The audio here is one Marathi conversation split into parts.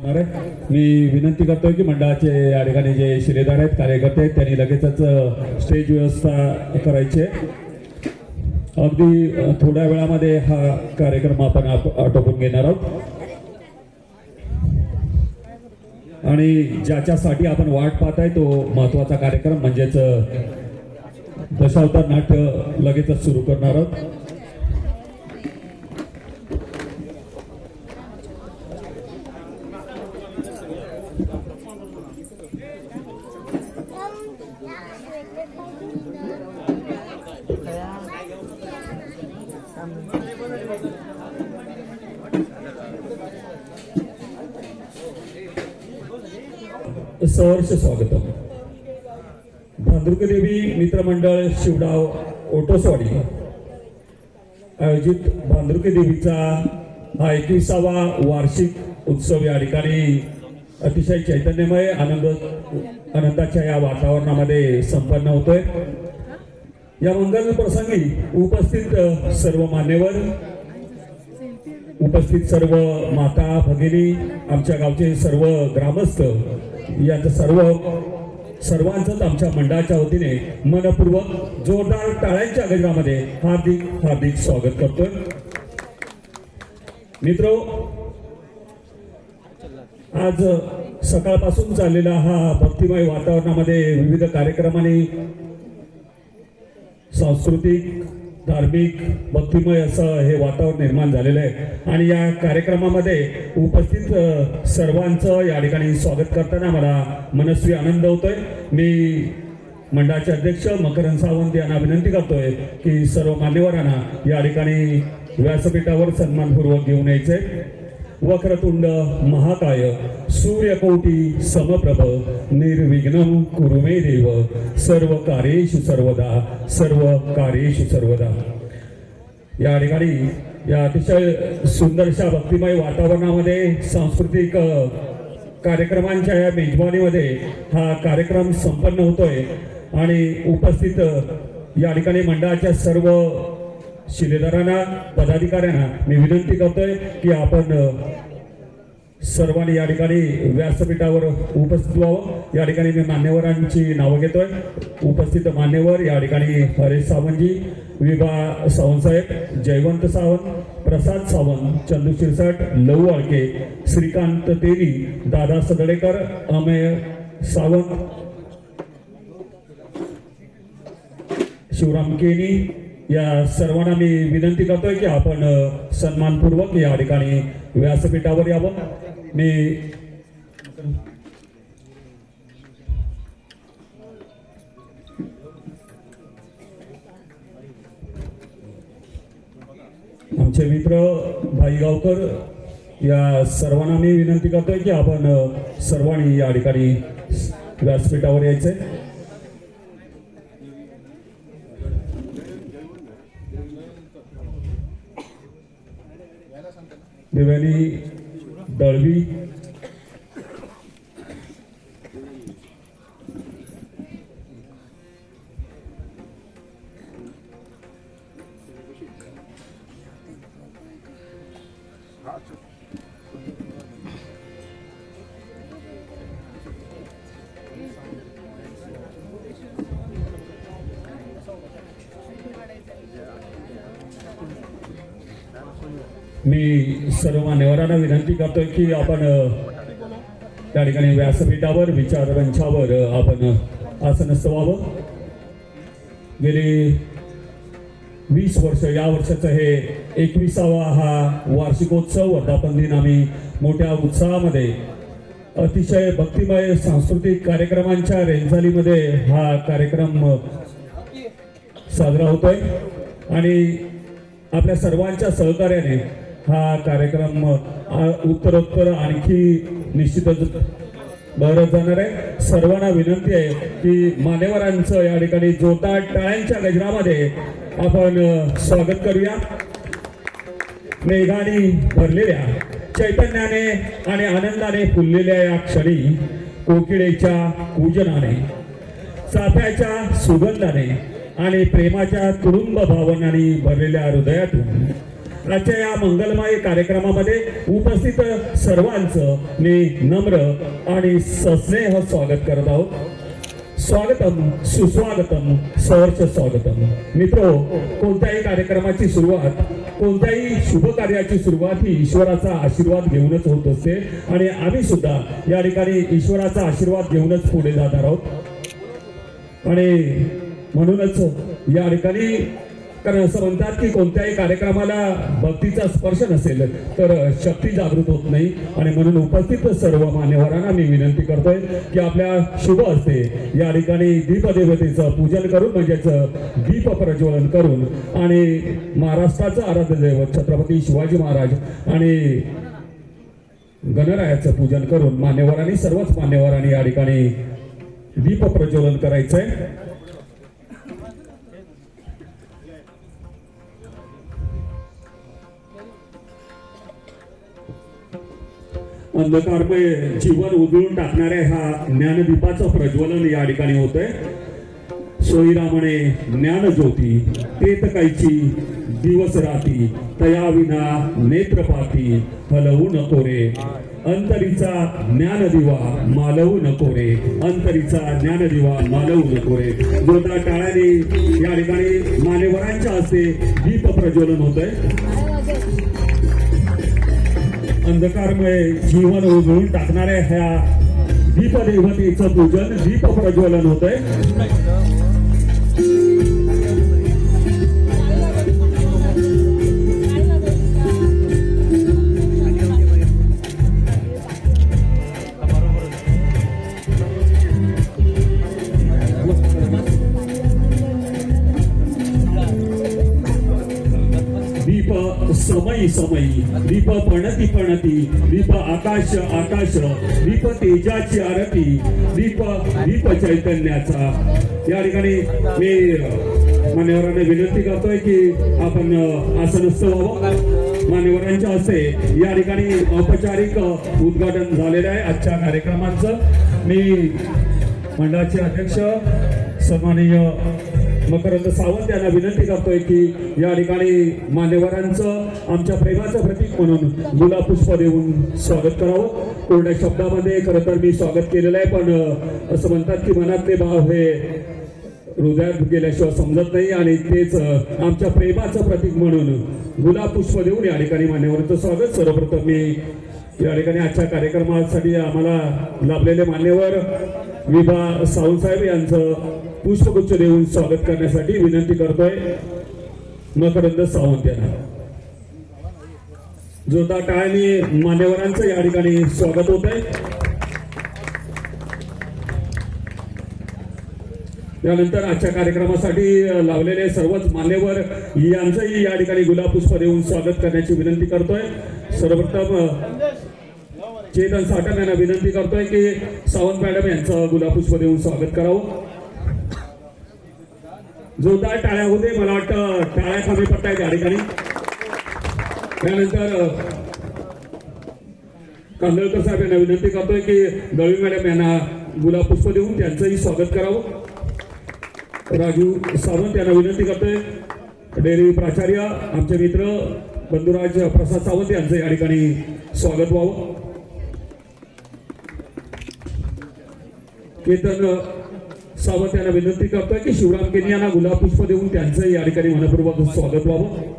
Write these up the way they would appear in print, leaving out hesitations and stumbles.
मी विनंती करतोय की मंडळाचे या ठिकाणी जे शिलेदार आहेत कार्यकर्ते आहेत त्यांनी लगेचच स्टेज व्यवस्था करायची आहे. अगदी थोड्या वेळामध्ये हा कार्यक्रम आपण आटोपून घेणार आहोत आणि ज्याच्यासाठी आपण वाट पाहताय तो महत्वाचा कार्यक्रम म्हणजेच दशावतार नाट्य लगेचच सुरू करणार आहोत. सहर्ष स्वागतम. भांद्रुके देवी मित्रमंडळ शिवडाव ओटोसवाडी आयोजित भांद्रुके देवीचा हा 21वा वार्षिक उत्सव या ठिकाणी अतिशय चैतन्यमय आनंदाच्या या वातावरणामध्ये संपन्न होतोय. या मंगल प्रसंगी उपस्थित सर्व मान्यवर, उपस्थित सर्व माता भगिनी, आमच्या गावचे सर्व ग्रामस्थ यांचं सर्वांचंच आमच्या मंडळाच्या वतीने मनपूर्वक जोरदार टाळ्यांच्या गजरामध्ये हार्दिक हार्दिक स्वागत करतोय. मित्रो, आज सकाळपासून चाललेला हा भक्तिमय वातावरणामध्ये विविध कार्यक्रमांनी सांस्कृतिक, धार्मिक, भक्तिमय असं हे वातावरण निर्माण झालेलं आहे आणि या कार्यक्रमामध्ये उपस्थित सर्वांचं या ठिकाणी स्वागत करताना मला मनस्वी आनंद होतोय. मी मंडळाचे अध्यक्ष मकरंद सावंत यांना विनंती करतोय की सर्व मान्यवरांना या ठिकाणी व्यासपीठावर सन्मानपूर्वक घेऊन यायचे. वक्रतुंड महाकाय सूर्यकोटी समप्रभ निर्विघ्नं कुरु मे देव सर्व कार्येषु सर्वदा. या ठिकाणी या अतिशय सुंदरशा भक्तिमय वातावरणामध्ये सांस्कृतिक कार्यक्रमांच्या या मेजवानीमध्ये हा कार्यक्रम संपन्न होतोय आणि उपस्थित या ठिकाणी मंडळाच्या सर्व शिलेदारांना, पदाधिकाऱ्यांना मी विनंती करतोय की आपण सर्वांनी या ठिकाणी व्यासपीठावर उपस्थित व्हावं. या ठिकाणी मी मान्यवरांची नावं घेतोय. उपस्थित मान्यवर या ठिकाणी हरेश सावंतजी, विभा सावंतसाहेब, जयवंत सावंत, प्रसाद सावंत, चंदू शिरसाट, लहू आळके, श्रीकांत तेली, दादा सदडेकर, अमेय सावंत, शिवराम केनी, या सर्वांना मी विनंती करतोय की आपण सन्मानपूर्वक या ठिकाणी व्यासपीठावर यावं. मी आमचे मित्र भाई गावकर या सर्वांना मी विनंती करतोय की आपण सर्वांनी या ठिकाणी व्यासपीठावर यायचंय. देवयानी दळवी, मी सर्व मान्यवरांना विनंती करतोय की आपण त्या ठिकाणी व्यासपीठावर विचारमंचावर आपण आसनस्थ व्हावं. गेली 20 वर्ष, या वर्षाचं हे 21वा हा वार्षिकोत्सव वर्धापन दिन आम्ही मोठ्या उत्साहामध्ये अतिशय भक्तिमय सांस्कृतिक कार्यक्रमांच्या रेंजालीमध्ये हा कार्यक्रम साजरा होतोय आणि आपल्या सर्वांच्या सहकार्याने हा कार्यक्रम उत्तरोत्तर आणखी निश्चितच बहरत जाणार आहे. सर्वांना विनंती आहे की मान्यवरांचं या ठिकाणी जोरदार टाळ्यांच्या गजरामध्ये आपण स्वागत करूया. मेघाने भरलेल्या, चैतन्याने आणि आनंदाने फुललेल्या या क्षणी कोकिळेच्या पूजनाने, चाफ्याच्या सुगंधाने आणि प्रेमाच्या तुडुंब भावनांनी भरलेल्या हृदयातून आजच्या या मंगलमय कार्यक्रमामध्ये उपस्थित सर्वांचं मी नम्र आणि सस्नेह स्वागत करत आहोत. स्वागतम सुस्वागतम सहर्ष स्वागतम. मित्रो, कोणत्याही कार्यक्रमाची सुरुवात, कोणत्याही शुभ कार्याची सुरुवात ही ईश्वराचा आशीर्वाद घेऊनच होत असते आणि आम्ही सुद्धा या ठिकाणी ईश्वराचा आशीर्वाद घेऊनच पुढे जाणार आहोत. आणि म्हणूनच या ठिकाणी, कारण असं म्हणतात की कोणत्याही कार्यक्रमाला भक्तीचा स्पर्श नसेल तर शक्ती जागृत होत नाही. आणि म्हणून उपस्थित सर्व मान्यवरांना मी विनंती करतोय की आपल्या शुभ हस्ते या ठिकाणी दीपदेवतेचं पूजन करून, म्हणजेच दीप प्रज्वलन करून आणि महाराष्ट्राचं आराध्य दैवत छत्रपती शिवाजी महाराज आणि गणरायाचं पूजन करून मान्यवरांनी, सर्वच मान्यवरांनी या ठिकाणी दीप प्रज्वलन करायचंय. अंधकारमय जीवन उजळून टाकणाऱ्या ह्या ज्ञानदीपाचं प्रज्वलन या ठिकाणी होतंय. सोयीरामणे ज्ञानज्योती तेत कायची दिवस राती, तया विना नेत्रपाती हलवू नको रे. अंतरीचा ज्ञानदिवा मालवू नको रे. अंतरीचा ज्ञानदिवा मालवू नको रे. जोरदार टाळ्याने या ठिकाणी मान्यवरांच्या हस्ते दीप प्रज्वलन होतंय. अंधकारमय जीवन उजळून टाकणाऱ्या ह्या दीपदेवतेचं पूजन, दीप प्रज्वलन होतंय. समयी समयी दीप पणती पणती, दीप आकाश आकाश, दीप तेजाची आरती, दीप दीप चैतन्याचा. या ठिकाणी मी मान्यवरांना विनंती करतोय की आपण आसनस्थ व्हावं. मान्यवरांच्या हस्ते या ठिकाणी औपचारिक उद्घाटन झालेलं आहे आजच्या कार्यक्रमाचं. मी मंडळाचे अध्यक्ष सन्माननीय मकरंद सावंत यांना विनंती करतोय की या ठिकाणी मान्यवरांचं आमच्या प्रेमाचं प्रतीक म्हणून गुलाब पुष्प देऊन स्वागत करावं. कोरड्या शब्दामध्ये खरं तर मी स्वागत केलेलं आहे, पण असं म्हणतात की मनातले भाव हे हृदयात गेल्याशिवाय समजत नाही, आणि तेच आमच्या प्रेमाचं प्रतीक म्हणून गुलाब पुष्प देऊन या ठिकाणी मान्यवरांचं स्वागत. सर्वप्रथम मी या ठिकाणी आजच्या कार्यक्रमासाठी आम्हाला लाभलेले मान्यवर विभा सावंतसाहेब यांचं पुष्पगुच्छ देऊन स्वागत करण्यासाठी विनंती करतोय मकरंद सावंत यांना. जोरदार टाळ्यांनी मान्यवरांचं या ठिकाणी स्वागत होत आहे. त्यानंतर आजच्या कार्यक्रमासाठी लावलेले सर्वच मान्यवर यांचंही या ठिकाणी गुलाब पुष्प देऊन स्वागत करण्याची विनंती करतोय. सर्वप्रथम चेतन साठम यांना विनंती करतोय की सावंत मॅडम यांचं गुलाब पुष्प देऊन स्वागत करावं. जोरदार टाळ्या होते. मला वाटतं टाळ्या कमी पडतायत या ठिकाणी. त्यानंतर कांदळकर साहेब यांना विनंती करतोय की दळवी मॅडम यांना गुलाब पुष्प देऊन त्यांचंही स्वागत करावं. राजू सावंत यांना विनंती करतोय. डेअरी प्राचार्य आमचे मित्र बंधुराज प्रसाद सावंत यांचं या ठिकाणी स्वागत व्हावं. केतन सावंत यांना विनंती करतोय की शिवराम केनी यांना गुलाब पुष्प देऊन त्यांचं या ठिकाणी मनपूर्वक स्वागत व्हावं.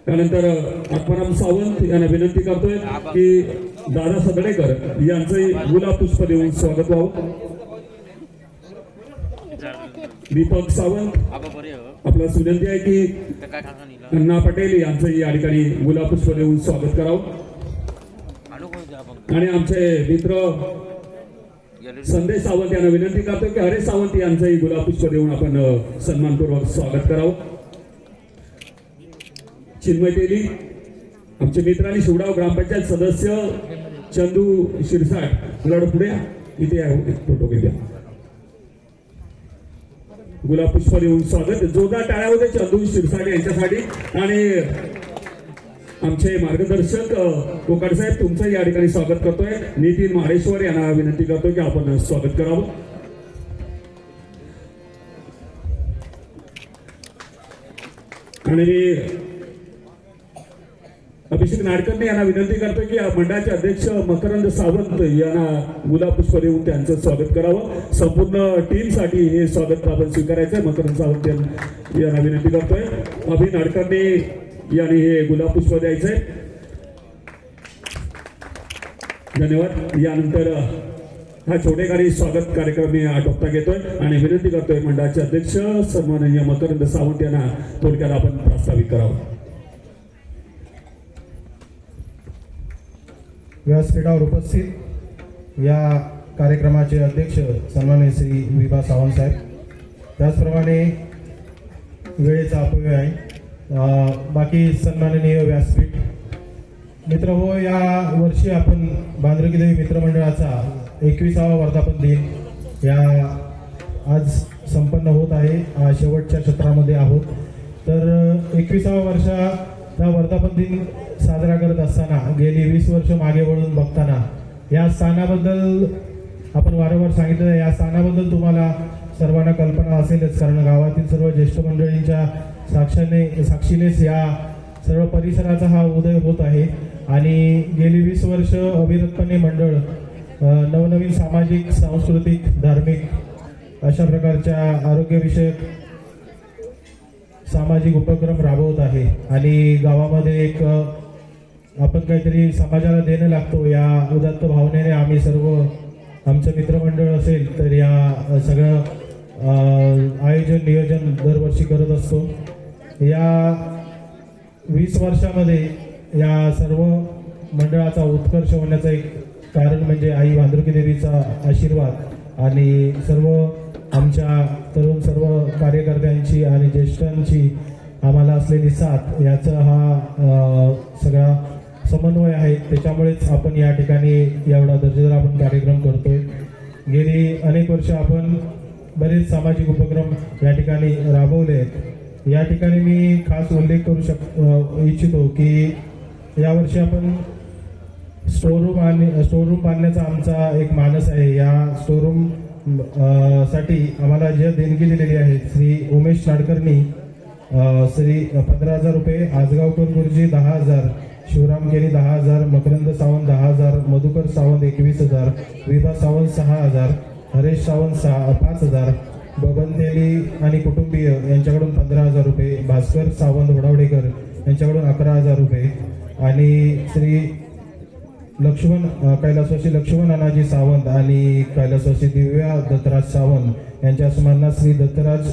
त्यानंतर आत्माराम सावंत यांना विनंती करतोय की दादा सदडेकर यांचंही गुलाब पुष्प देऊन स्वागत व्हावं. दीपक सावंत आपल्याला विनंती आहे की अण्णा पटेल यांचंही या ठिकाणी गुलाब पुष्प देऊन स्वागत करावं. आणि आमचे मित्र संदेश सावंत यांना विनंती करतो की हरेश सावंत यांचंही गुलाब पुष्प देऊन आपण सन्मानपूर्वक स्वागत करावं. चिन्मय तेली आमचे मित्रांनी शिवडाव ग्रामपंचायत सदस्य चंदू शिरसाट लढ पुढे इथे आहे फोटो घेऊया. गुलाब पुष्प देऊन स्वागत. जोरदार टाळ्या होते चंदू शिरसाट यांच्यासाठी. आणि आमचे मार्गदर्शक कोकाड साहेब तुमचं या ठिकाणी स्वागत करतोय. नितीन माडेश्वर यांना विनंती करतोय की आपण स्वागत करावं. आणि अभिषेक नाडकर्णी यांना विनंती करतो की मंडळाचे अध्यक्ष मकरंद सावंत यांना गुलाब पुष्प देऊन त्यांचं स्वागत करावं. संपूर्ण टीमसाठी हे स्वागत आपण स्वीकारायचं आहे. मकरंद सावंत यांना विनंती करतोय. अभि नाडकर्णी यांनी हे गुलाब पुष्प द्यायचंय. धन्यवाद. यानंतर हा छोटेखानी स्वागत कार्यक्रम मी आटोपता घेतोय आणि विनंती करतोय मंडळाचे अध्यक्ष सन्माननीय मकरंद सावंत यांना थोडक्यात आपण प्रस्तावित करावं. व्यासपीठावर उपस्थित या कार्यक्रमाचे अध्यक्ष सन्माननीय श्री विभा सावंत साहेब, त्याचप्रमाणे वेळेचा अपव्यय आहे बाकी सन्माननीय व्यासपीठ मित्र हो, या वर्षी आपण भाद्रकी देवी मित्रमंडळाचा 21वा वर्धापन दिन या आज संपन्न होत आहे. शेवटच्या सत्रामध्ये आहोत. तर 21वा वर्षाचा वर्धापन दिन साजरा करत असताना गेली 20 वर्ष मागे वळून बघताना या स्थानाबद्दल आपण वारंवार सांगितलं, या स्थानाबद्दल तुम्हाला सर्वांना कल्पना असेलच, कारण गावातील सर्व ज्येष्ठ मंडळींच्या साक्षीनेच या सर्व परिसराचा हा उदय होत आहे. आणि गेली 20 वर्ष अविरतपणे मंडळ नवनवीन सामाजिक, सांस्कृतिक, धार्मिक अशा प्रकारच्या आरोग्यविषयक सामाजिक उपक्रम राबवत आहे. आणि गावामध्ये एक आपण काहीतरी समाजाला देणं लागतो या उदात्त भावनेने आम्ही सर्व आमचं मित्रमंडळ असेल तर या सगळं आयोजन नियोजन दरवर्षी करत असतो. या 20 वर्षामध्ये या सर्व मंडळाचा उत्कर्ष होण्याचं एक कारण म्हणजे आई भाद्रकी देवीचा आशीर्वाद आणि सर्व आमच्या तरुण सर्व कार्यकर्त्यांची आणि ज्येष्ठांची आम्हाला असलेली साथ याचा हा सगळा समन्वय आहे. त्याच्यामुळेच आपण या ठिकाणी एवढा दर्जेदार आपण कार्यक्रम करतोय. गेली अनेक वर्ष आपण बरेच सामाजिक उपक्रम या ठिकाणी राबवले आहेत. या ठिकाणी मी खास उल्लेख करू इच्छितो की यावर्षी आपण स्टोरूम बांधण्याचा आमचा एक मानस आहे. या स्टोरूम साठी आम्हाला जे देणगी दिलेली आहे श्री उमेश नाडकर्णी श्री 15,000 रुपये, आजगावकर गुरुजी 10,000, शिवराम केरी 10,000, मकरंद सावंत 10,000, मधुकर सावंत 21,000, विभा सावंत 6,000, हरेश सावंत 5,000, बबन तेली आणि कुटुंबीय यांच्याकडून 15,000 रुपये, भास्कर सावंत वडावडेकर यांच्याकडून 11,000 रुपये आणि श्री कैलासवासी लक्ष्मण अनाजी सावंत आणि कैलासवासी दिव्या दत्तराज सावंत यांच्या स्मरणात श्री दत्तराज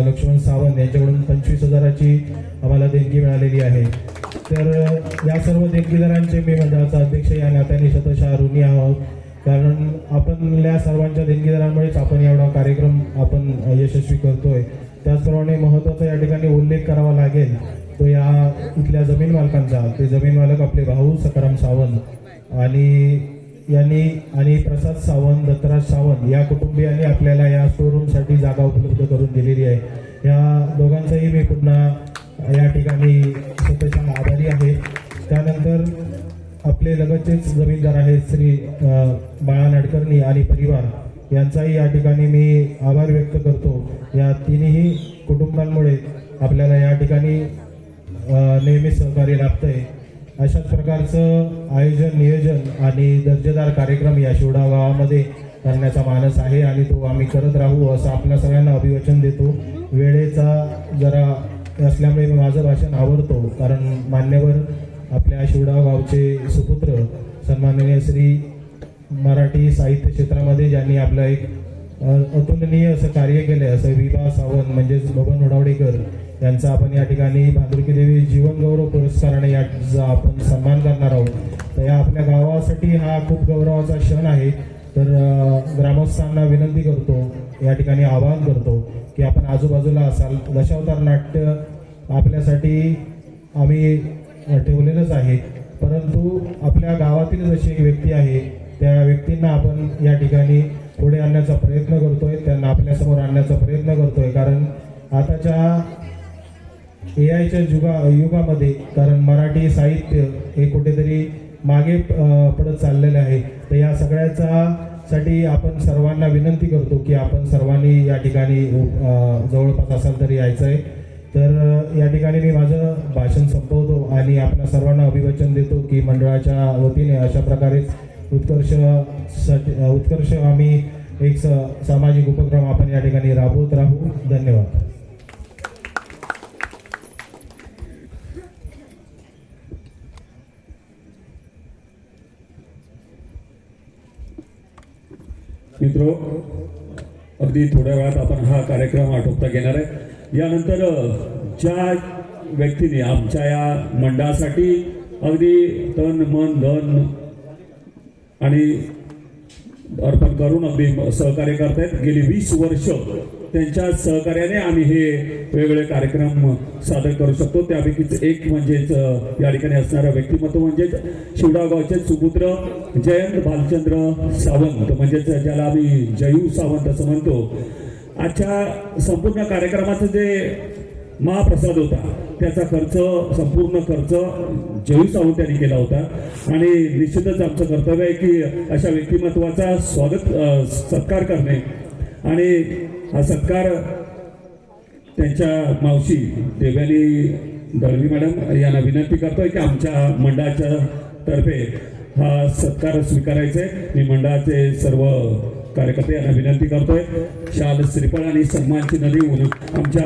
लक्ष्मण सावंत यांच्याकडून 25,000ची आम्हाला देणगी मिळालेली आहे. तर या सर्व देणगीदारांचे मी मंडळाचा अध्यक्ष या नात्याने शतशः ऋणी आहोत, कारण आपल्या सर्वांच्या देणगीदारांमुळेच आपण एवढा कार्यक्रम आपण यशस्वी करतोय. त्याचप्रमाणे महत्त्वाचा या ठिकाणी उल्लेख करावा लागेल तो या इथल्या जमीन मालकांचा. ते जमीन मालक आपले भाऊ सखाराम सावंत आणि प्रसाद सावंत, दत्तराज सावंत या कुटुंबियांनी आपल्याला या स्टोरूमसाठी जागा उपलब्ध करून दिलेली आहे. या दोघांचाही मी पुन्हा या ठिकाणी स्वतःच्या आभारी आहे. त्यानंतर आपले लगतचेच जमीनदार आहेत श्री बाळा नाडकर्णी आणि परिवार यांचाही या ठिकाणी मी आभार व्यक्त करतो. या तिन्ही कुटुंबांमुळे आपल्याला या ठिकाणी नेहमी सहकार्य लाभतंय. अशाच प्रकारचं आयोजन नियोजन आणि दर्जेदार कार्यक्रम या शिवडा गावामध्ये करण्याचा मानस आहे आणि तो आम्ही करत राहू असं आपल्या सगळ्यांना अभिवचन देतो. वेळेचा जरा असल्यामुळे माझं भाषण आवडतो, कारण मान्यवर आपल्या शिवडाव गावचे सुपुत्र सन्माननीय श्री मराठी साहित्य क्षेत्रामध्ये ज्यांनी आपलं एक अतुलनीय असं कार्य केलं असं विभा सावंत म्हणजेच बबन वडावडेकर यांचा आपण या ठिकाणी भाद्रकी देवी जीवन गौरव पुरस्काराने याचा आपण सन्मान करणार आहोत. तर या आपल्या गावासाठी हा खूप गौरवाचा क्षण आहे. तर ग्रामस्थांना विनंती करतो, या ठिकाणी आवाहन करतो की आपण आजूबाजूला असाल. दशावतार नाट्य आपल्यासाठी आम्ही ठेवलेलंच आहे, परंतु आपल्या गावातील जशी एक व्यक्ती आहे त्या व्यक्तींना आपण या ठिकाणी पुढे आणण्याचा प्रयत्न करतोय, त्यांना आपल्यासमोर आणण्याचा प्रयत्न करतोय. कारण आताच्या AIच्या युगामध्ये कारण मराठी साहित्य हे कुठेतरी मागे पडत चाललेलं आहे. तर या सगळ्यासाठी आपण सर्वांना विनंती करतो की आपण सर्वांनी या ठिकाणी जवळपास असाल तरी यायचं आहे. तर या ठिकाणी मी माझं भाषण संपवतो आणि आपल्या सर्वांना अभिवचन देतो की मंडळाच्या वतीने अशा प्रकारे उत्कर्ष आम्ही एक सामाजिक उपक्रम आपण या ठिकाणी राबवत राहू. धन्यवाद. मित्रो, अगदी थोड्या वेळात आपण हा कार्यक्रम आटोपता घेणार आहे. यानंतर ज्या व्यक्तीने आमच्या या मंडळासाठी अगदी तन मन धन आणि अर्पण करून अगदी सहकार्य करतायत, गेली 20 वर्ष त्यांच्या सहकार्याने आम्ही हे वेगवेगळे कार्यक्रम सादर करू शकतो. त्यापैकीच एक म्हणजेच या ठिकाणी असणारं व्यक्तिमत्व म्हणजेच शिवडाव गावचे सुपुत्र जयंत भालचंद्र सावंत, म्हणजेच ज्याला आम्ही जयू सावंत असं म्हणतो. आजच्या संपूर्ण कार्यक्रमाचं जे महाप्रसाद होता त्याचा संपूर्ण खर्च जयू सावंत यांनी केला होता. आणि निश्चितच आमचं कर्तव्य आहे की अशा व्यक्तिमत्वाचा सत्कार करणे. आणि हा सत्कार त्यांच्या मावशी देवयानी दळवी मॅडम यांना विनंती करतोय की आमच्या मंडळाच्या तर्फे हा सत्कार स्वीकारायचा आहे. मी मंडळाचे सर्व कार्यकर्ते यांना विनंती करतोय, शाल श्रीफळ आणि सन्मानची नदी आमच्या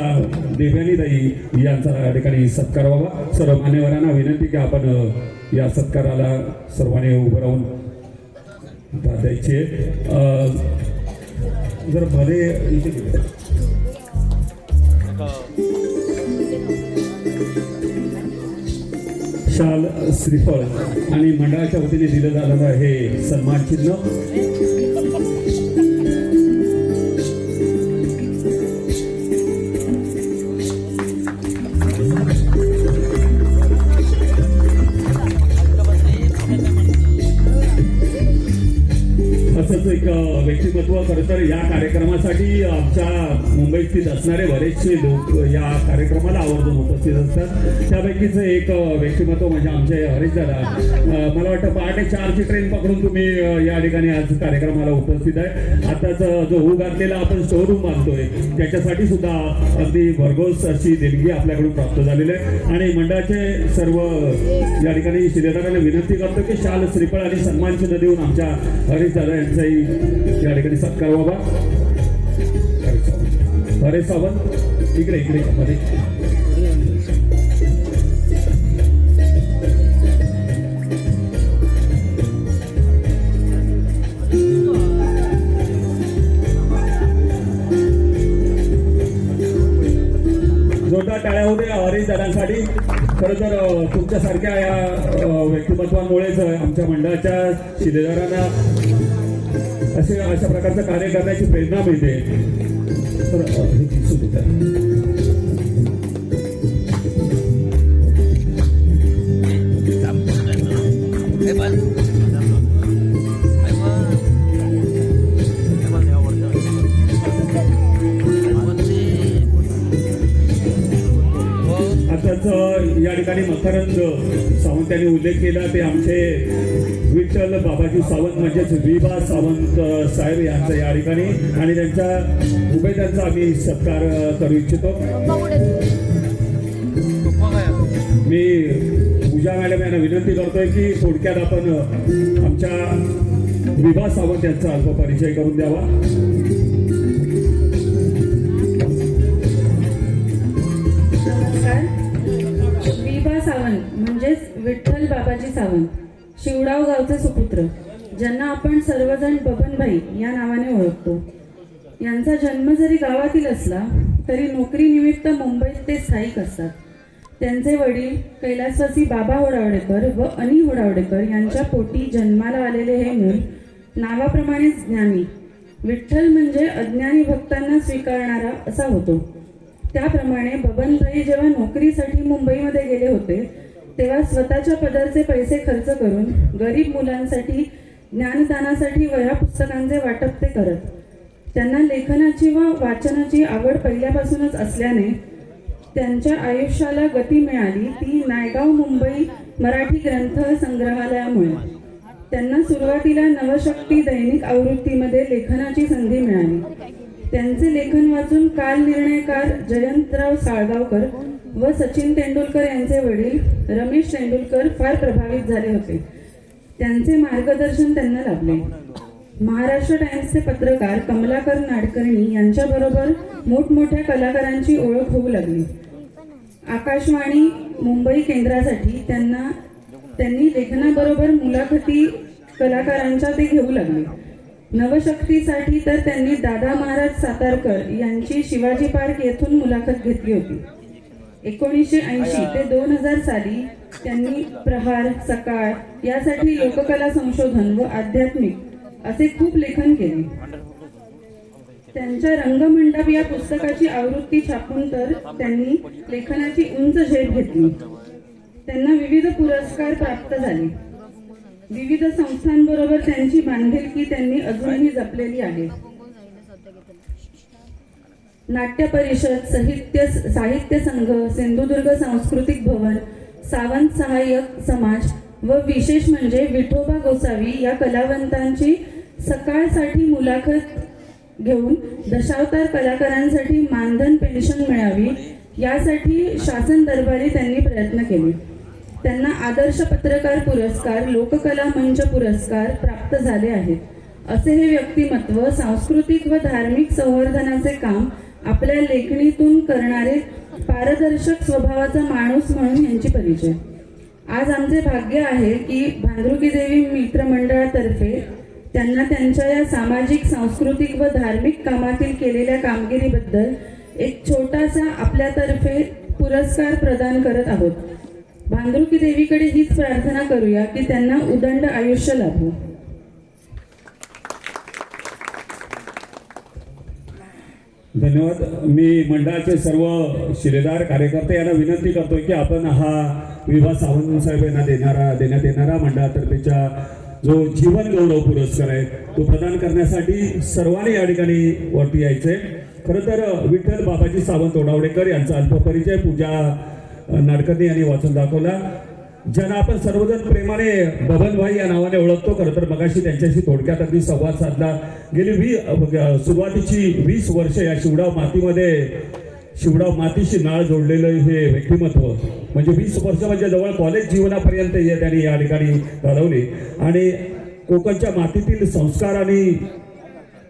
देवयानी ताई यांचा या ठिकाणी सत्कार व्हावा. सर्व मान्यवरांना विनंती की आपण या सत्काराला सर्वांनी उभं राहून द्यायची आहे. जर मध्ये शाल श्रीफळ आणि मंडळाच्या वतीने दिलं जाणारं हे सन्मान चिन्ह असंच एक व्यक्तिमत्व. खरं तर या कार्यक्रमासाठी आमच्या मुंबईत स्थित असणारे बरेचसे लोक या कार्यक्रमाला आवर्जून उपस्थित असतात. त्यापैकीच एक व्यक्तिमत्व म्हणजे आमचे हरीश दादा. मला वाटतं 4:30ची ट्रेन पकडून तुम्ही या ठिकाणी आज कार्यक्रमाला उपस्थित आहे. आताच जो हू घातलेला आपण शोरूम बांधतोय त्याच्यासाठी सुद्धा अगदी भरघोस अशी देणगी आपल्याकडून प्राप्त झालेली आहे. आणि मंडळाचे सर्व या ठिकाणी शिलेदारांना विनंती करतो की शाल श्रीफळ आणि सन्मान चिन्ह देऊन आमच्या हरीश दादा यांचाही या ठिकाणी सत्कार व्हावा. हरीश सावंत इकडे मध्ये. जोरदार टाळ्या होते हरीश दादांसाठी. खरं तर तुमच्यासारख्या या व्यक्तिमत्वांमुळेच आमच्या मंडळाच्या शिलेदारांना अशा प्रकारचं कार्य करण्याची प्रेरणा मिळते. तर आताच या ठिकाणी मकरंद सावंत यांनी उल्लेख केला ते आमचे विठ्ठल बाबाजी सावंत म्हणजेच विभा सावंत साहेब यांचा या ठिकाणी आणि त्यांच्या उभेदारांचा आम्ही सत्कार करू इच्छितो. मी पूजा मॅडम यांना विनंती करतोय की थोडक्यात आपण आमच्या विभा सावंत यांचा अल्प परिचय करून द्यावा. विभा सावंत म्हणजेच विठ्ठल बाबाजी सावंत, शिवडाव गावचे सुपुत्र, ज्यांना आपण सर्वजण बबनभाई या नावाने ओळखतो. यांचा जन्म जरी गावातील असला तरी नोकरीनिमित्त मुंबईत ते स्थायिक असतात. त्यांचे वडील कैलासवासी बाबा होडावडेकर व अनी होडावडेकर यांच्या पोटी जन्माला आलेले हे मूल नावाप्रमाणेच ज्ञानी. विठ्ठल म्हणजे अज्ञानी भक्तांना स्वीकारणारा असा होतो. त्याप्रमाणे बबनभाई जेव्हा नोकरीसाठी मुंबईमध्ये गेले होते तेव्हा स्वतःच्या पदरचे पैसे खर्च करून गरीब मुलांसाठी ज्ञानदानासाठी वह्या पुस्तकांचे वाटप ते करत. त्यांना लेखनाची व वाचनाची आवड पहिल्यापासूनच असल्याने त्यांच्या आयुष्याला गती मिळाली ती नायगाव मुंबई मराठी ग्रंथ संग्रहालयामुळे. त्यांना सुरुवातीला नवशक्ती दैनिक आवृत्तीमध्ये लेखनाची संधी मिळाली. त्यांचे लेखन वाचून काल निर्णयकार जयंतराव साळगावकर व सचिन तेंडुलकर यांचे वडील रमेश तेंडुलकर फार प्रभावित झाले होते. त्यांचे मार्गदर्शन त्यांना लाभले. महाराष्ट्र टाइम्सचे पत्रकार कमलाकर नाडकर्णी यांच्याबरोबर मोठमोठ्या कलाकारांची ओळख होऊ लागली. आकाशवाणी मुंबई केंद्रासाठी त्यांनी लेखनाबरोबर मुलाखती कलाकारांच्या ते घेऊ लागले. नवशक्तीसाठी तर त्यांनी दादा महाराज सातारकर यांची शिवाजी पार्क येथून मुलाखत घेतली होती. 1980 ते 2000 साली त्यांनी प्रहार, सकाळ यासाठी लोककला संशोधन व आध्यात्मिक असे खूप लेखन केले. त्यांच्या रंगमंडप या पुस्तकाची आवृत्ती छापून तर त्यांनी लेखनाची उंच झेप घेतली. त्यांना विविध पुरस्कार प्राप्त झाले. विविध संस्थांबरोबर त्यांची बांधिलकी त्यांनी अजूनही जपलेली आहे. नाट्य परिषद, साहित्य संघ, सिंधुदुर्ग सांस्कृतिक भवन, सावंत सहाय्यक समाज व विशेष म्हणजे विठोबा गोसावी या कलावंतांची सकाळसाठी मुलाखत घेऊन दशावतार कलाकारांसाठी मानधन पेन्शन मिळावी यासाठी शासन दरबारी त्यांनी प्रयत्न केले. त्यांना आदर्श पत्रकार पुरस्कार, लोककला मंच पुरस्कार प्राप्त झाले आहेत. असे हे व्यक्तिमत्व सांस्कृतिक व धार्मिक संवर्धनाचे काम आपल्या लेखणीतून करणारे पारदर्शक स्वभावाचा माणूस म्हणून यांची परिचय. आज आमचे भाग्य आहे की भांद्रुकी देवी मित्रमंडळातर्फे त्यांना त्यांच्या या सामाजिक, सांस्कृतिक व धार्मिक कामातील केलेल्या कामगिरीबद्दल एक छोटासा आपल्यातर्फे पुरस्कार प्रदान करत आहोत. भांद्रुकी देवीकडे हीच प्रार्थना करूया की त्यांना उदंड आयुष्य लाभो. धन्यवाद. मी मंडळाचे सर्व शिलेदार कार्यकर्ते यांना विनंती करतोय की आपण हा विभा सावंत साहेब यांना देण्यात येणारा मंडळातर्फेचा जो जीवन गौरव पुरस्कार आहे तो प्रदान करण्यासाठी सर्वांनी या ठिकाणी वरती यायचंय. खरं तर विठ्ठल बाबाजी सावंत ओडावडेकर यांचा अल्पपरिचय पूजा नाडकर्णी यांनी वाचून दाखवला. ज्यांना आपण सर्वजण प्रेमाने बबनभाई या नावाने ओळखतो. खरं तर मगाशी त्यांच्याशी थोडक्यात अगदी संवाद साधला. गेली सुरुवातीची 20 वर्ष या शिवडाव मातीशी नाळ जोडलेलं हे व्यक्तिमत्व म्हणजे 20 वर्ष म्हणजे जवळ कॉलेज जीवनापर्यंत त्यांनी या ठिकाणी घालवले आणि कोकणच्या मातीतील संस्कार आणि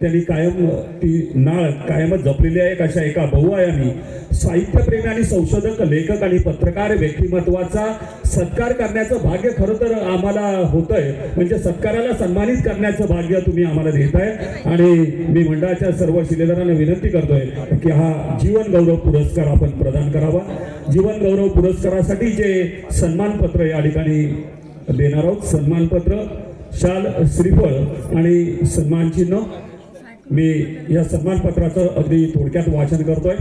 त्यांनी कायम ती नाळ कायमच जपलेली आहे. अशा एका बहुआयामी साहित्यप्रेमी आणि संशोधक, लेखक आणि पत्रकार व्यक्तिमत्वाचा सत्कार करण्याचं भाग्य खरं तर आम्हाला होतंय. म्हणजे सत्काराला सन्मानित करण्याचं भाग्य तुम्ही आम्हाला देताय आणि मी मंडळाच्या सर्व शिलेदारांना विनंती करतोय की हा जीवन गौरव पुरस्कार आपण प्रदान करावा. जीवन गौरव पुरस्कारासाठी जे सन्मानपत्र या ठिकाणी देणार आहोत, सन्मानपत्र, शाल, श्रीफळ आणि सन्मानचिन्ह. मी या सन्मानपत्राचं अगदी थोडक्यात वाचन करतोय.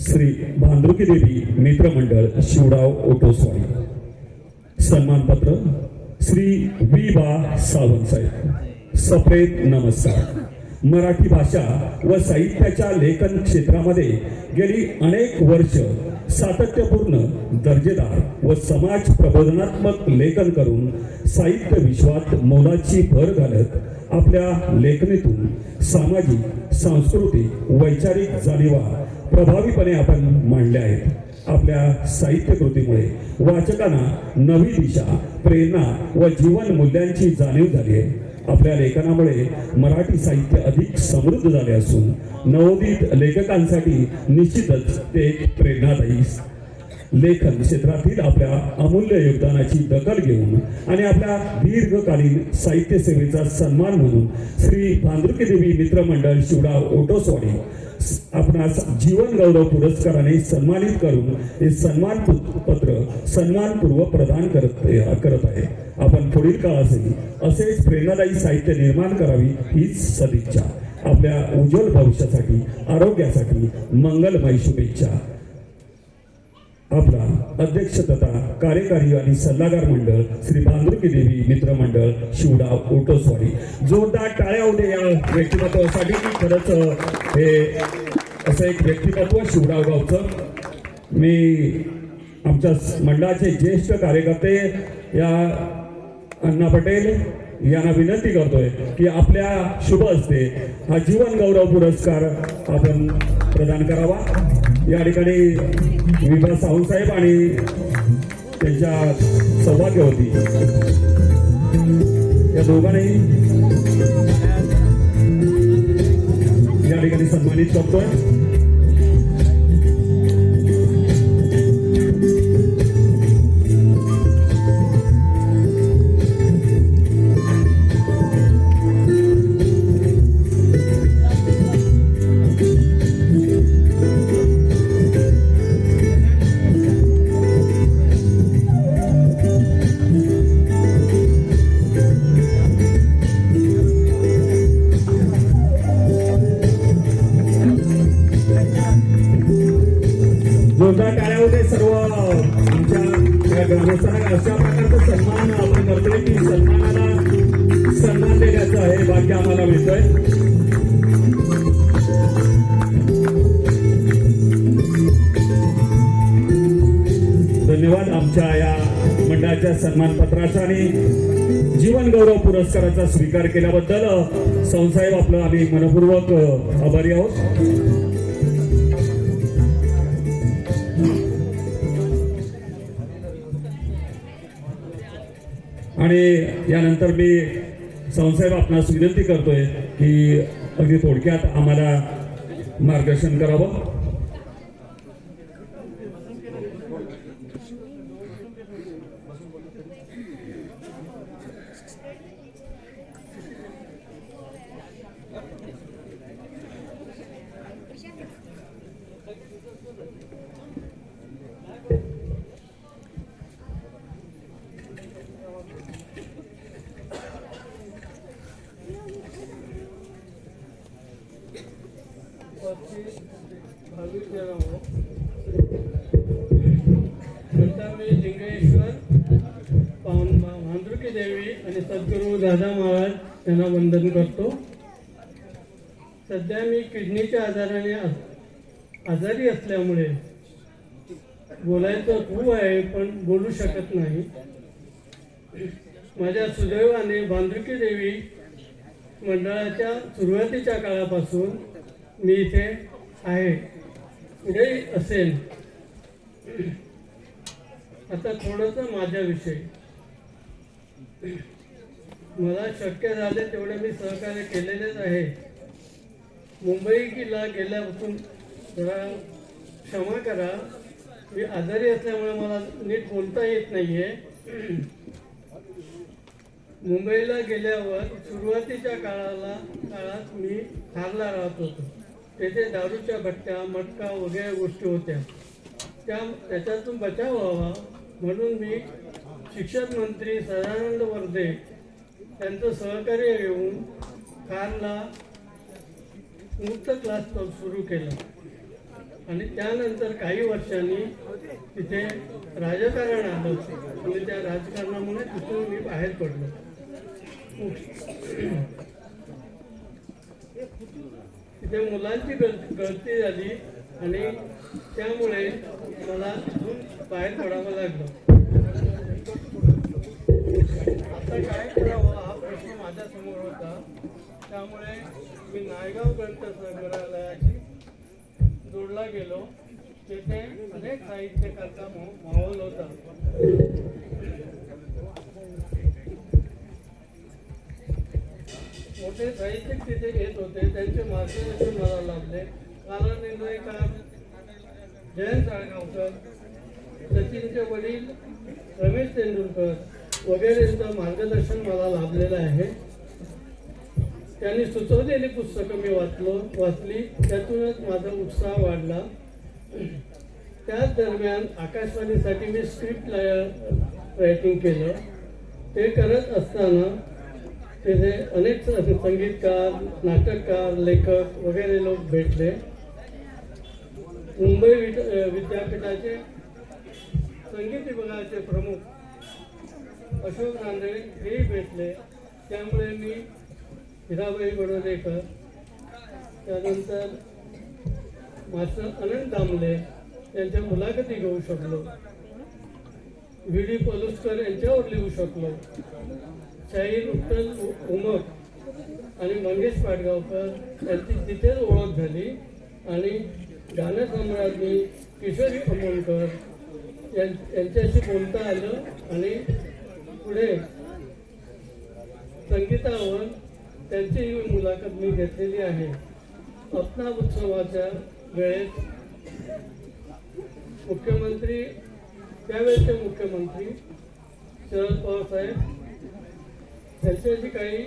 श्री भांद्रुकी देवी मित्रमंडळ शिवडाव ओटोसवाडी. सन्मानपत्र श्री वि. बा. सावंत साहेब. सप्रेम नमस्कार. मराठी भाषा व साहित्याच्या लेखन क्षेत्रामध्ये गेली अनेक वर्ष सातत्यपूर्ण, दर्जेदार व समाज प्रबोधनात्मक लेखन करून साहित्य विश्वात मोलाची भर घालत आपल्या लेखणीतून सामाजिक, सांस्कृतिक, वैचारिक जाणीवा प्रभावीपणे आपण मांडल्या आहेत. आपल्या साहित्य कृतीमुळे वाचकांना नवी दिशा, प्रेरणा व जीवन मूल्यांची जाणीव झाली आहे. आपल्या लेखनामुळे मराठी साहित्य अधिक समृद्ध झाले असून नवोदित लेखकांसाठी निश्चितच ते प्रेरणादायी. लेखन क्षेत्रातील आपल्या अमूल्य योगदानाची दखल घेऊन आणि आपल्या दीर्घकालीन साहित्य सेवेचा सन्मान म्हणून श्री भांद्रुकी देवी मित्रमंडळ शिवडाव ओटोसवाडी आपणास जीवन गौरव पुरस्काराने सन्मानित करून हे सन्मानपत्र सन्मानपूर्वक प्रदान करत आहे. आपण पुढील काळातही असेच प्रेरणादायी साहित्य निर्माण करावी हीच सदिच्छा. आपल्या उज्ज्वल भविष्यासाठी, आरोग्यासाठी मंगलमय शुभेच्छा. आपला अध्यक्ष तथा कार्यकारी आणि सल्लागार मंडळ श्री भांद्रुकी देवी मित्रमंडळ शिवडाव ओटोसवाडी. जोरदार टाळ्या होते या व्यक्तिमत्वासाठी. खरंच हे असं एक व्यक्तिमत्व शिवडाव गावचं. मी आमच्या मंडळाचे ज्येष्ठ कार्यकर्ते या अण्णा पटेल यांना विनंती करतोय की आपल्या शुभ हस्ते हा जीवन गौरव पुरस्कार आपण प्रदान करावा। या ठिकाणी विभा सावंत साहेब आणि त्यांच्या सौभाग्यवती या दोघांनाही या ठिकाणी सन्मानित करतोय। जोरदार टाळ्या होते सर्व आमच्या ग्रामस्थांना। अशा प्रकारचा सन्मान आपण करतोय की सन्मानाला सन्मान देण्याचं हे भाग्य आम्हाला मिळतोय। धन्यवाद आमच्या या मंडळाच्या सन्मानपत्राचा आणि जीवन गौरव पुरस्काराचा स्वीकार केल्याबद्दल सावंतसाहेब आपलं आम्ही मनपूर्वक आभारी आहोत। आणि यानंतर मी सावंतसाहेब आपणास विनंती करतोय की अगदी थोडक्यात आम्हाला मार्गदर्शन करावं। लिंगेश्वर भांदुरकी देवी आणि सद्गुरू दादा महाराज यांना वंदन करतो। सध्या मी किडनीच्या आजाराने आजारी असल्यामुळे बोलायचं खूप आहे पण बोलू शकत नाही। माझ्या सुदैवाने भांदुरकी देवी मंडळाच्या सुरुवातीच्या काळापासून मी इथे आहे, पुढे असेल। आता थोडंसं माझ्याविषयी मला शक्य झाले तेवढे मी सहकार्य केलेलेच आहे। मुंबईला गेल्यापासून जरा क्षमा करा, मी आजारी असल्यामुळे मला नीट बोलता येत नाहीये। मुंबईला गेल्यावर सुरुवातीच्या काळात मी खारला राहत होतो। तेथे दारूच्या भट्ट्या मटका वगैरे गोष्टी होत्या। त्याच्यातून बचाव व्हावा म्हणून मी शिक्षण मंत्री सदानंद वर्दे यांचं सहकार्य घेऊन खारला मुक्त क्लास सुरू केला आणि त्यानंतर काही वर्षांनी तिथे राजकारण आलं आणि त्या राजकारणामुळे तिथून मी बाहेर पडलो। तिथे मुलांची गळती झाली आणि त्यामुळे मला बाहेर पडावं लागलं। आता काय करावं हा प्रश्न माझ्या समोर होता, त्यामुळे मी नायगाव ग्रंथ संग्रहालयाशी जोडला गेलो। तेथे अनेक साहित्यकारांचा माहोल होता। मोठे साहित्यिक तिथे येत होते, त्यांचे मार्गदर्शन मला लाभले। कालनिर्णयकार जयंत साळगावकर, सचिनचे वडील रमेश तेंडुलकर वगैरेंचं मार्गदर्शन मला लाभलेलं आहे। त्यांनी सुचवलेली पुस्तकं मी वाचली, त्यातूनच माझा उत्साह वाढला। त्याच दरम्यान आकाशवाणीसाठी मी स्क्रिप्ट रायटिंग केलं। ते करत असताना तिथे अनेक संगीतकार, नाटककार, लेखक वगैरे लोक भेटले। मुंबई विद्यापीठाचे संगीत विभागाचे प्रमुख अशोक रांदळे हेही भेटले। त्यामुळे मी हिराबाई बडोदेकर, त्यानंतर मास्टर अनंत दामले यांच्या मुलाखती घेऊ शकलो। व्ही.डी. पलुस्कर यांच्यावर लिहू शकलो. शाहीर उत्तल उमक आणि मंगेश पाडगावकर यांची तिथेच ओळख झाली आणि गानसम्राज्ञी किशोरी अमोणकर यांच्याशी बोलता आलं आणि पुढे संगीतावर त्यांची मुलाखत मी घेतलेली आहे. अपना उत्सवाच्या वेळेस मुख्यमंत्री त्यावेळेचे मुख्यमंत्री शरद पवार साहेब त्यांच्याशी काही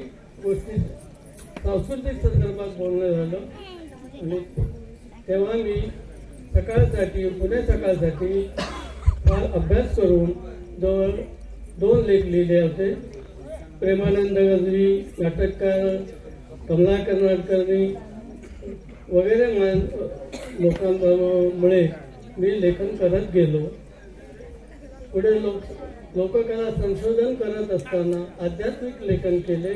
गोष्टी सांस्कृतिक संदर्भात बोलणं झालं आणि तेव्हा मी सकाळसाठी पुणे सकाळसाठी फार अभ्यास करून जवळ 2 लेख लिहिले होते. प्रेमानंद गजवी, नाटककार कमलाकर नाडकर्णी वगैरे लोकांमुळे मी लेखन करत गेलो. पुढे लोककला संशोधन करत असताना आध्यात्मिक लेखन केले.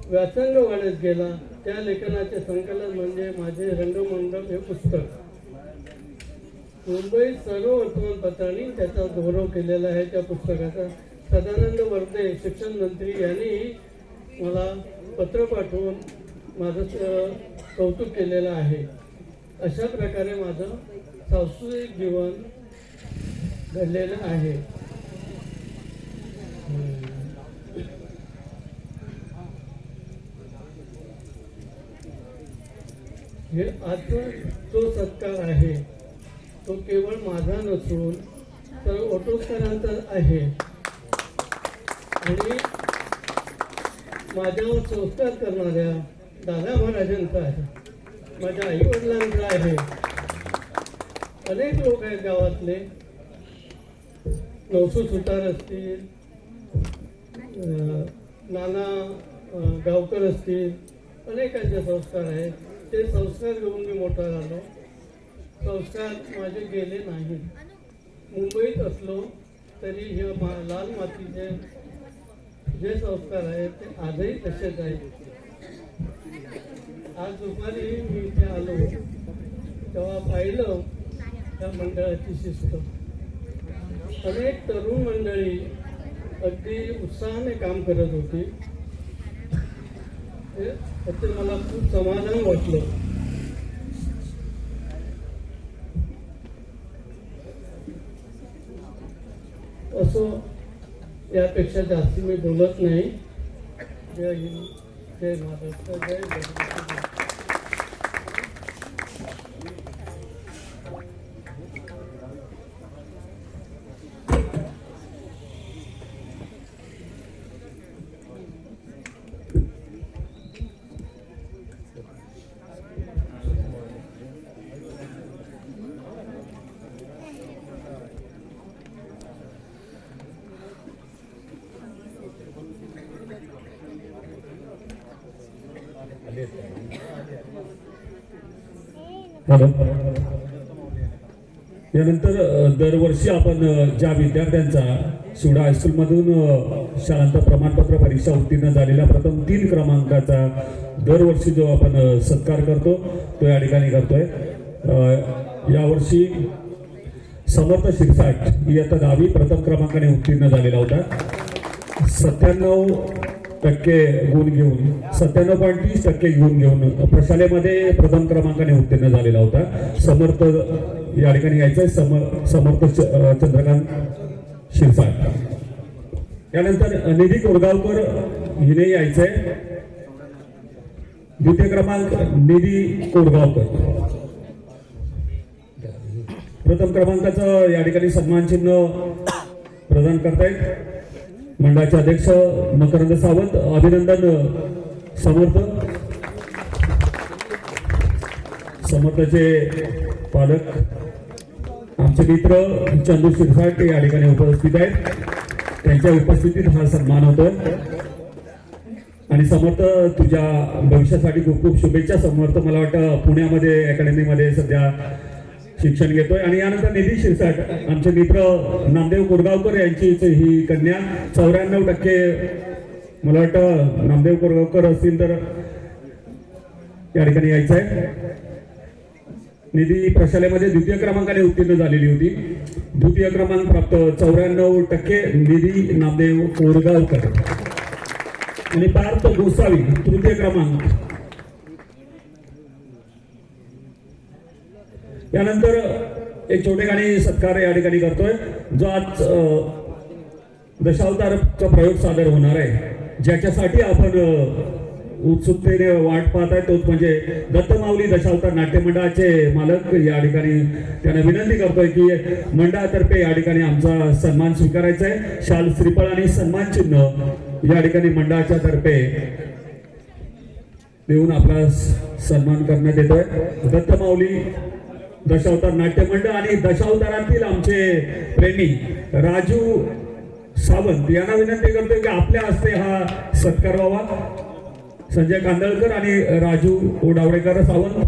व्यासंग वाढत गेला. त्या लेखनाचे संकलन म्हणजे माझे रंगमंडप हे पुस्तक. मुंबईत सर्व वर्तमानपत्रांनी त्याचा गौरव केलेला आहे. त्या पुस्तकाचा सदानंद वर्दे शिक्षण मंत्री यांनी मला पत्र पाठवून माझं कौतुक केलेलं आहे. अशा प्रकारे माझं सांस्कृतिक जीवन घडलेलं आहे. हे आजचा जो सत्कार आहे तो केवळ माझा नसून तर ओटोस्करांचा आहे आणि माझ्यावर संस्कार करणाऱ्या दादा महाराजांचा आहे, माझ्या आई वडिलांचा आहे. अनेक लोक आहेत गावातले, नवसू सुतार असतील, नाना गावकर असतील, अनेकांचे संस्कार आहेत. ते संस्कार घेऊन मी मोठा झालो. संस्कार माझे गेले नाहीत. मुंबईत असलो तरी हे लाल मातीचे जे संस्कार आहेत ते आजही तसेच आहेत. आज दुपारी मी इथे आलो तेव्हा पाहिलं त्या मंडळाची शिस्त. अनेक तरुण मंडळी अगदी उत्साहाने काम करत होती. त्याचे मला खूप समाधान वाटलं. असं यापेक्षा जास्त मी बोलत नाही. जय हिंद, जय महाराष्ट्र, जय जगन्नाथ. हॅलो. यानंतर दरवर्षी आपण ज्या विद्यार्थ्यांचा शिवडा हायस्कूलमधून शाळांत प्रमाणपत्र परीक्षा उत्तीर्ण झालेल्या प्रथम 3 क्रमांकाचा दरवर्षी जो आपण सत्कार करतो तो या ठिकाणी करतोय. यावर्षी समर्थ शिरसाट इयत्ता 10वी प्रथम क्रमांकाने उत्तीर्ण झालेला होता. 97% गुण घेऊन 97.30% गुण घेऊन प्रशालेमध्ये प्रथम क्रमांकाने उत्तीर्ण झालेला होता. समर्थ या ठिकाणी यायचंय. समर्थ चंद्रकांत शिरसाट. त्यानंतर निधी कोरगावकर हिने यायचंय. द्वितीय क्रमांक निधी कोरगावकर. प्रथम क्रमांकाचं या ठिकाणी सन्मान चिन्ह प्रदान करतायत मंडळाचे अध्यक्ष मकरंद सावंत. अभिनंदन समर्थ. समर्थचे पालक आमचे मित्र चंदू शिरसाट या ठिकाणी उपस्थित आहेत. त्यांच्या उपस्थितीत हा सन्मान होतो. आणि समर्थ तुझ्या भविष्यासाठी खूप खूप शुभेच्छा. समर्थ मला वाटतं पुण्यामध्ये अकॅडमीमध्ये सध्या शिक्षण घेतोय. आणि यानंतर निधी शिरसाट आमचे मित्र नामदेव कोरगावकर यांचीच ही कन्या. 94% मला वाटतं नामदेव कोरगावकर असतील तर या ठिकाणी यायचं आहे. निधी प्रशालेमध्ये द्वितीय क्रमांकाने उत्तीर्ण झालेली होती. द्वितीय क्रमांक प्राप्त 94% निधी नामदेव कोरगावकर. आणि पार्थ गोसावी तृतीय क्रमांक. यानंतर एक छोटेखानी सत्कार या ठिकाणी करतोय, जो आज दशावतारचा प्रयोग सादर होणार आहे, ज्याच्यासाठी आपण उत्सुकतेने वाट पाहत आहे. तोच म्हणजे दत्तमाऊली दशावतार नाट्य मंडळाचे मालक. या ठिकाणी त्यांना विनंती करतोय की मंडळातर्फे या ठिकाणी आमचा सन्मान स्वीकारायचा आहे. शाल, श्रीफळ आणि सन्मान चिन्ह या ठिकाणी मंडळाच्या तर्फे देऊन आपला सन्मान करण्यात येतोय. दत्तमाऊली दशावतार नाट्य मंडळ आणि दशावतारातील आमचे प्रेमी राजू सावंत यांना विनंती करतोय की आपल्या हस्ते हा सत्कार व्हावा. संजय कांदळकर आणि राजू ओडावडेकर सावंत.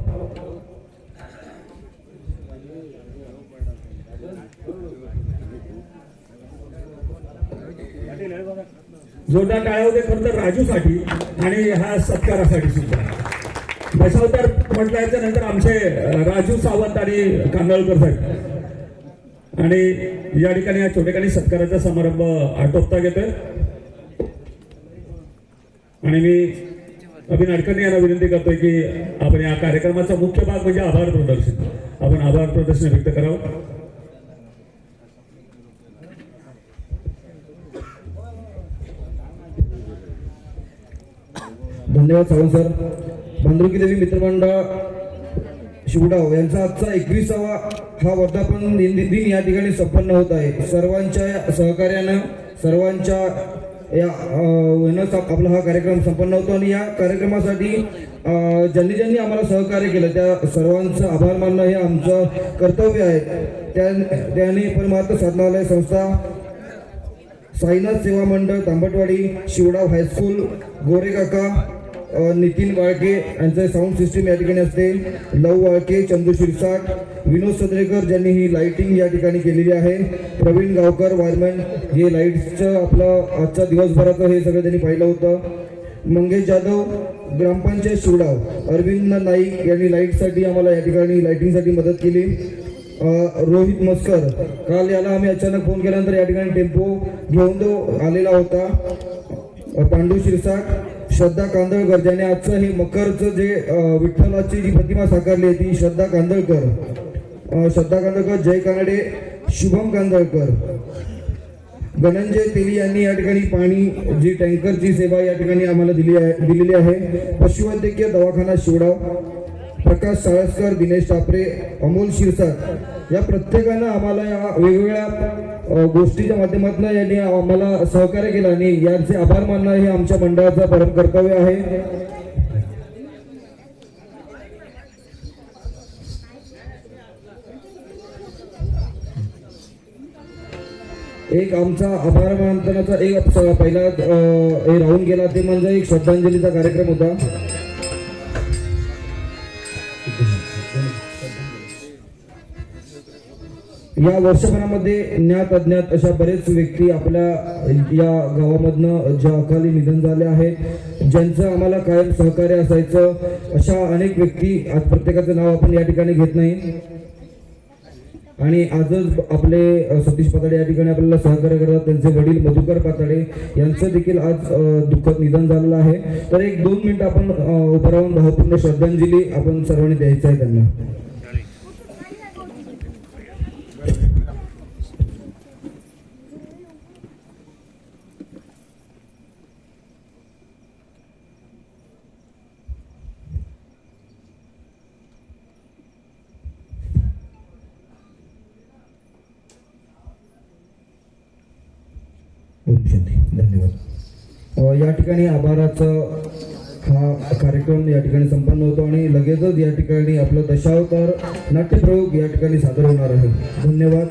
जोरदार टाळ्या होते खरं तर राजूसाठी आणि ह्या सत्कारासाठी सुद्धा. दशावतार म्हटल्याच्या नंतर आमचे राजू सावंत आणि कांदळकर साहेब. आणि या ठिकाणी या छोटेखानी सत्काराचा समारंभ आटोपता घेतोय. आणि मी अभिन अडकर्णी यांना विनंती करतोय की आपण या कार्यक्रमाचा मुख्य भाग म्हणजे आभार प्रदर्शन. आपण आभार प्रदर्शन व्यक्त करावं. धन्यवाद सावंत सर. भांडुरकी देवी मित्रमंडळ शिवडाव यांचा आजचा 21वा हा वर्धापन दिन या ठिकाणी संपन्न होत आहे. सर्वांच्या सहकार्यानं, सर्वांच्या या आपला हा कार्यक्रम संपन्न होतो. आणि या कार्यक्रमासाठी ज्यांनी ज्यांनी आम्हाला सहकार्य केलं त्या सर्वांचं आभार मानणं हे आमचं कर्तव्य आहे. त्यांनी परमार्थ साधनालय संस्था, साईनाथ सेवा मंडळ तांबटवाडी, शिवडाव हायस्कूल, गोरेकाका, नितीन वाळके यांचं साऊंड सिस्टीम या ठिकाणी असते, लव वाळके, चंदू शिरसाट, विनोद सदरेकर ज्यांनी ही लाईटिंग या ठिकाणी केलेली आहे, प्रवीण गावकर वायरमॅन हे लाईट्सचं आपलं आजच्या दिवसभराचं हे सगळं त्यांनी पाहिलं होतं, मंगेश जाधव ग्रामपंचायत शिवडाव, अरविंद नाईक यांनी लाईटसाठी आम्हाला या ठिकाणी लाईटिंगसाठी मदत केली, रोहित मस्कर काल याला आम्ही अचानक फोन केल्यानंतर या ठिकाणी टेम्पो घेऊन तो आलेला होता, पांडू शिरसाट, श्रद्धा कांदळकर ज्याने आजचं हे मकरचं जे विठ्ठलाची जी प्रतिमा साकारली आहे ती श्रद्धा कांदळकर, जय कानडे, शुभम कांदळकर, धनंजय तेली यांनी या ठिकाणी पाणी जी टँकरची सेवा या ठिकाणी आम्हाला दिलेली आहे, पशुवैद्यकीय दवाखाना शिवडाव, प्रकाश साळसकर, दिनेश टापरे, अमोल शिरसाट या प्रत्येकानं आम्हाला या वेगवेगळ्या गोष्टीच्या माध्यमातून यांनी आम्हाला सहकार्य केलं आणि यांचे आभार मानणं हे आमच्या मंडळाचं परम कर्तव्य आहे. एक आमचा आभार मानतानाचा एक पहिला हे राहून गेला ते म्हणजे एक श्रद्धांजलीचा कार्यक्रम होता. या वर्षभरामध्ये ज्ञात अज्ञात अशा बरेच व्यक्ती आपल्या या गावामधनं ज्या अकाली निधन झाले आहेत, ज्यांचं आम्हाला कायम सहकार्य असायचं, अशा अनेक व्यक्ती आज प्रत्येकाचं नाव आपण या ठिकाणी घेत नाही. आणि आजच आपले सतीश पाताडे या ठिकाणी आपल्याला सहकार्य करतात. त्यांचे वडील मधुकर पाताडे यांचं देखील आज दुःखद निधन झालेलं आहे. तर एक 2 मिनिटं आपण उभं राहून भावपूर्ण श्रद्धांजली आपण सर्वांनी द्यायचं आहे त्यांना. धन्यवाद. या ठिकाणी आभाराचं हा कार्यक्रम या ठिकाणी संपन्न होतो आणि लगेचच या ठिकाणी आपलं दशावतार नाट्यप्रयोग या ठिकाणी सादर होणार आहे. धन्यवाद.